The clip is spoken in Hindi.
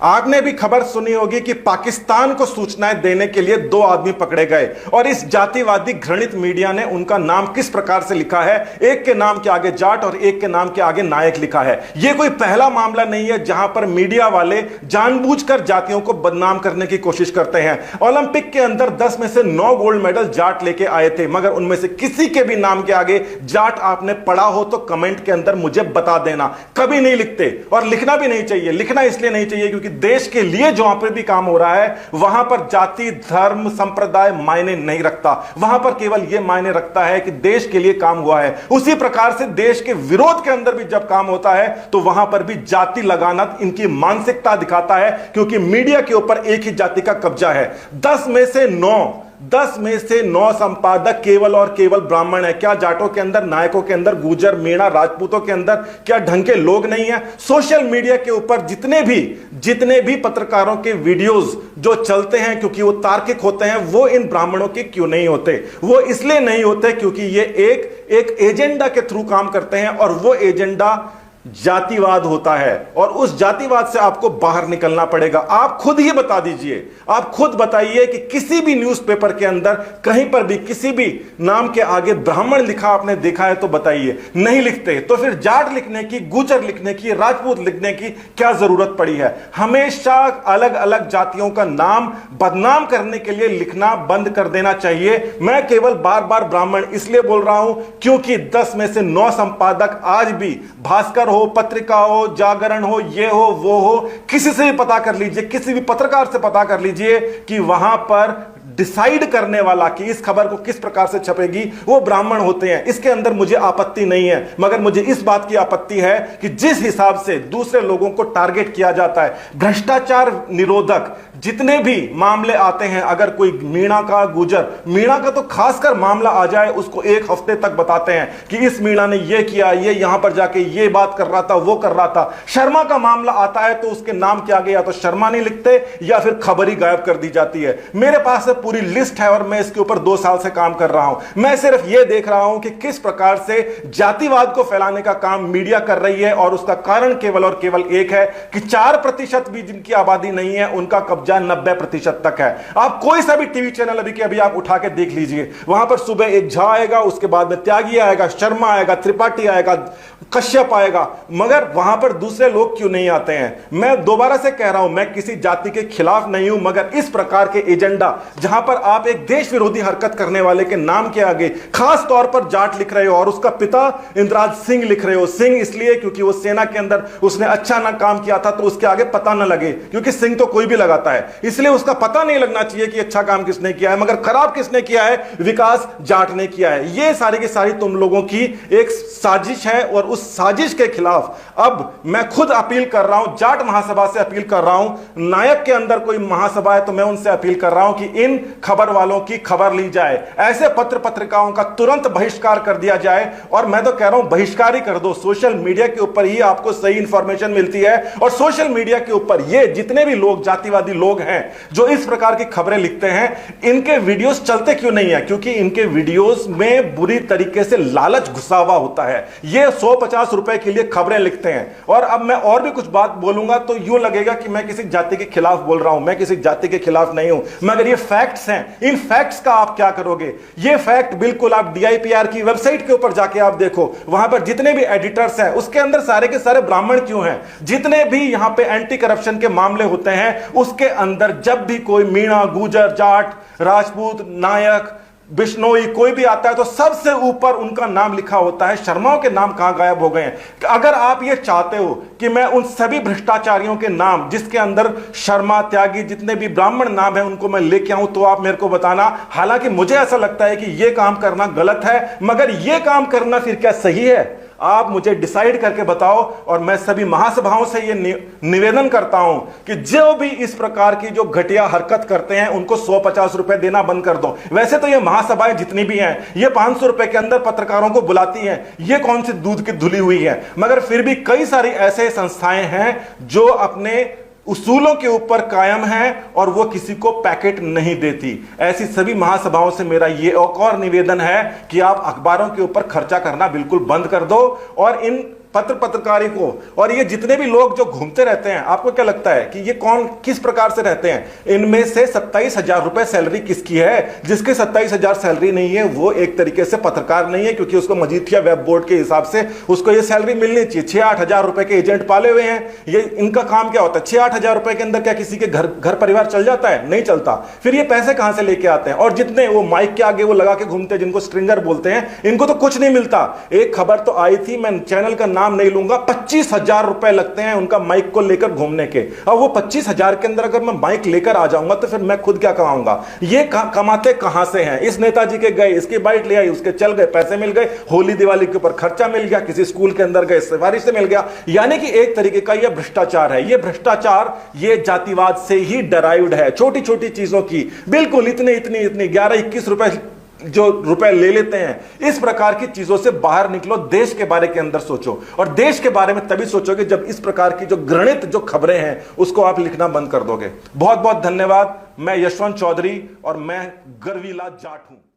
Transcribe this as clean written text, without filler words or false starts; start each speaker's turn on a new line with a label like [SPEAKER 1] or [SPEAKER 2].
[SPEAKER 1] आपने भी खबर सुनी होगी कि पाकिस्तान को सूचनाएं देने के लिए दो आदमी पकड़े गए और इस जातिवादी घृणित मीडिया ने उनका नाम किस प्रकार से लिखा है, एक के नाम के आगे जाट और एक के नाम के आगे नायक लिखा है। यह कोई पहला मामला नहीं है जहां पर मीडिया वाले जानबूझकर जातियों को बदनाम करने की कोशिश करते हैं। ओलंपिक के अंदर 10 में से 9 गोल्ड मेडल जाट लेके आए थे, मगर उनमें से किसी के भी नाम के आगे जाट आपने पढ़ा हो तो कमेंट के अंदर मुझे बता देना। कभी नहीं लिखते और लिखना भी नहीं चाहिए। लिखना इसलिए नहीं चाहिए क्योंकि देश के लिए जहां पर भी काम हो रहा है वहां पर जाति धर्म संप्रदाय मायने नहीं रखता। वहां पर केवल यह मायने रखता है कि देश के लिए काम हुआ है। उसी प्रकार से देश के विरोध के अंदर भी जब काम होता है तो वहां पर भी जाति लगाना इनकी मानसिकता दिखाता है, क्योंकि मीडिया के ऊपर एक ही जाति का कब्जा है। 10 में से 9 संपादक केवल और केवल ब्राह्मण है। क्या जाटों के अंदर, नायकों के अंदर, गुर्जर मीणा राजपूतों के अंदर क्या ढंग के लोग नहीं है? सोशल मीडिया के ऊपर जितने भी पत्रकारों के वीडियोस जो चलते हैं, क्योंकि वो तार्किक होते हैं, वो इन ब्राह्मणों के क्यों नहीं होते? वो इसलिए नहीं होते क्योंकि ये एक एजेंडा के थ्रू काम करते हैं और वो एजेंडा जातिवाद होता है और उस जातिवाद से आपको बाहर निकलना पड़ेगा। आप खुद ही बता दीजिए, आप खुद बताइए कि किसी भी न्यूज़पेपर के अंदर कहीं पर भी किसी भी नाम के आगे ब्राह्मण लिखा आपने देखा है तो बताइए। नहीं लिखते तो फिर जाट लिखने की, गुर्जर लिखने की, राजपूत लिखने की क्या जरूरत पड़ी है? हमेशा अलग अलग जातियों का नाम बदनाम करने के लिए लिखना बंद कर देना चाहिए। मैं केवल बार बार ब्राह्मण इसलिए बोल रहा हूं क्योंकि 10 में से 9 संपादक आज भी भास्कर हो, पत्रिका हो, जागरण हो, ये हो वो हो, किसी से भी पता कर लीजिए, किसी भी पत्रकार से पता कर लीजिए कि वहां पर डिसाइड करने वाला कि इस खबर को किस प्रकार से छपेगी वो ब्राह्मण होते हैं। इसके अंदर मुझे आपत्ति नहीं है, मगर मुझे इस बात की आपत्ति है कि जिस हिसाब से दूसरे लोगों को टारगेट किया जाता है, भ्रष्टाचार निरोधक जितने भी मामले आते हैं, अगर कोई मीणा का, गुर्जर मीणा का तो खासकर मामला आ जाए, उसको एक हफ्ते तक बताते हैं कि इस मीणा ने ये किया, ये यहां पर जाके ये बात कर रहा था, वो कर रहा था। शर्मा का मामला आता है तो उसके नाम के आगे या तो शर्मा नहीं लिखते या फिर खबर ही गायब कर दी जाती है। मेरे पास से पूरी लिस्ट है और मैं इसके ऊपर 2 साल से काम कर रहा हूं। मैं सिर्फ यह देख रहा हूं कि किस प्रकार से जातिवाद को फैलाने का काम मीडिया कर रही है और उसका कारण केवल और केवल एक है कि 4% भी जिनकी आबादी नहीं है उनका कब्जा 90% तक है। आप कोई सा भी टीवी चैनल अभी के अभी आप उठा के देख लीजिए, वहां पर सुबह एक झा आएगा, उसके बाद में त्यागी आएगा, शर्मा आएगा, त्रिपाठी आएगा, कश्यप आएगा, मगर वहां पर दूसरे लोग क्यों नहीं आते हैं? मैं दोबारा से कह रहा हूं, मैं किसी जाति के खिलाफ नहीं हूं, मगर इस प्रकार के एजेंडा जहां पर आप एक देश विरोधी हरकत करने वाले के नाम के आगे खास तौर पर जाट लिख रहे हो और उसका पिता इंद्राज सिंह लिख रहे हो। सिंह इसलिए क्योंकि वो सेना के अंदर उसने अच्छा ना काम किया था तो उसके आगे पता ना लगे, क्योंकि सिंह तो कोई भी लगाता है, इसलिए उसका पता नहीं लगना चाहिए कि अच्छा काम किसने किया है, मगर खराब किसने किया है? विकास जाट ने किया है। ये सारी की सारी तुम लोगों की एक साजिश है और उस साजिश के खिलाफ अब मैं खुद अपील कर रहा हूं, जाट महासभा से अपील कर रहा हूं। नायक के अंदर कोई महासभा है तो मैं उनसे अपील कर रहा हूं कि इन खबर वालों की खबर ली जाए, ऐसे पत्र पत्रिकाओं का तुरंत बहिष्कार कर दिया जाए। और मैं तो कह रहा हूं बहिष्कार ही कर दो। सोशल मीडिया के ऊपर ही आपको सही इंफॉर्मेशन मिलती है और सोशल मीडिया के ऊपर ये जितने भी लोग जातिवादी लोग हैं जो इस प्रकार की खबरें लिखते हैं, इनके वीडियोस चलते क्यों नहीं है? क्योंकि इनके वीडियोस में बुरी तरीके से लालच घुसा हुआ होता है। ये 150 रुपए के लिए खबरें लिखते हैं। और अब मैं और भी कुछ बात बोलूंगा तो यूं लगेगा कि मैं किसी जाति के खिलाफ बोल रहा हूं। मैं किसी जाति के खिलाफ नहीं हूं, मगर ये फैक्ट्स हैं। इन फैक्ट्स का आप क्या करोगे? ये फैक्ट बिल्कुल आप DIPR की वेबसाइट के ऊपर जाके आप देखो, वहां पर जितने भी एडिटर्स हैं उसके अंदर सारे के सारे ब्राह्मण क्यों हैं? जितने भी यहां पे एंटी करप्शन के मामले होते हैं उसके अंदर जब भी कोई मीणा, गुर्जर, जाट, राजपूत, नायक, बिश्नोई कोई भी आता है तो सबसे ऊपर उनका नाम लिखा होता है। शर्माओं के नाम कहां गायब हो गए हैं? अगर आप ये चाहते हो कि मैं उन सभी भ्रष्टाचारियों के नाम जिसके अंदर शर्मा, त्यागी, जितने भी ब्राह्मण नाम है उनको मैं लेके आऊं तो आप मेरे को बताना। हालांकि मुझे ऐसा लगता है कि यह काम करना गलत है, मगर यह काम करना फिर क्या सही है? आप मुझे डिसाइड करके बताओ। और मैं सभी महासभाओं से यह निवेदन करता हूं कि जो भी इस प्रकार की जो घटिया हरकत करते हैं उनको 150 रुपए देना बंद कर दो। वैसे तो ये महासभाएं जितनी भी हैं ये 500 रुपए के अंदर पत्रकारों को बुलाती हैं, ये कौन सी दूध की धुली हुई है? मगर फिर भी कई सारी ऐसे संस्थाएं हैं जो अपने उसूलों के ऊपर कायम है और वो किसी को पैकेट नहीं देती। ऐसी सभी महासभाओं से मेरा ये एक और निवेदन है कि आप अखबारों के ऊपर खर्चा करना बिल्कुल बंद कर दो और इन पत्रकारी को, और ये जितने भी लोग जो घूमते रहते हैं, आपको क्या लगता है कि ये कौन किस प्रकार से रहते हैं? इनमें से 27,000 रुपए सैलरी किसकी है? जिसके 27,000 सैलरी नहीं है वो एक तरीके से पत्रकार नहीं है, क्योंकि उसको मजीठिया वेब बोर्ड के हिसाब से उसको ये सैलरी मिलनी चाहिए। 6-8 हजार रुपए के एजेंट पाले हुए हैं। ये इनका काम क्या होता है? 6-8 हजार रुपए के अंदर क्या किसी के घर परिवार चल जाता है? नहीं चलता। फिर ये पैसे कहां से लेके आते हैं? और जितने वो माइक के आगे वो लगा के घूमते हैं, जिनको स्ट्रिंगर बोलते हैं, इनको तो कुछ नहीं मिलता। एक खबर तो आई थी, मैं चैनल का नाम नहीं लूंगा, 25,000 रुपए लगते हैं उनका माइक को लेकर घूमने के। और वो 25,000 के अंदर अगर मैं माइक लेकर आ जाऊंगा तो फिर मैं खुद क्या कमाऊंगा? ये कमाते कहां से हैं? इस नेताजी के गए, इसकी बाइट ले आई, उसके चल गए, पैसे मिल गए, होली दिवाली के ऊपर खर्चा मिल गया, किसी स्कूल के अंदर गए, सिफारिश से मिल गया। यानी कि एक तरीके का यह भ्रष्टाचार है। यह भ्रष्टाचार ये जातिवाद से ही डराइव्ड है। छोटी छोटी चीजों की बिल्कुल इतने 11-21 रुपए जो रुपए ले लेते हैं, इस प्रकार की चीजों से बाहर निकलो। देश के बारे के अंदर सोचो, और देश के बारे में तभी सोचोगे जब इस प्रकार की जो घृणित जो खबरें हैं उसको आप लिखना बंद कर दोगे। बहुत बहुत धन्यवाद। मैं यशवंत चौधरी और मैं गर्वीला जाट हूं।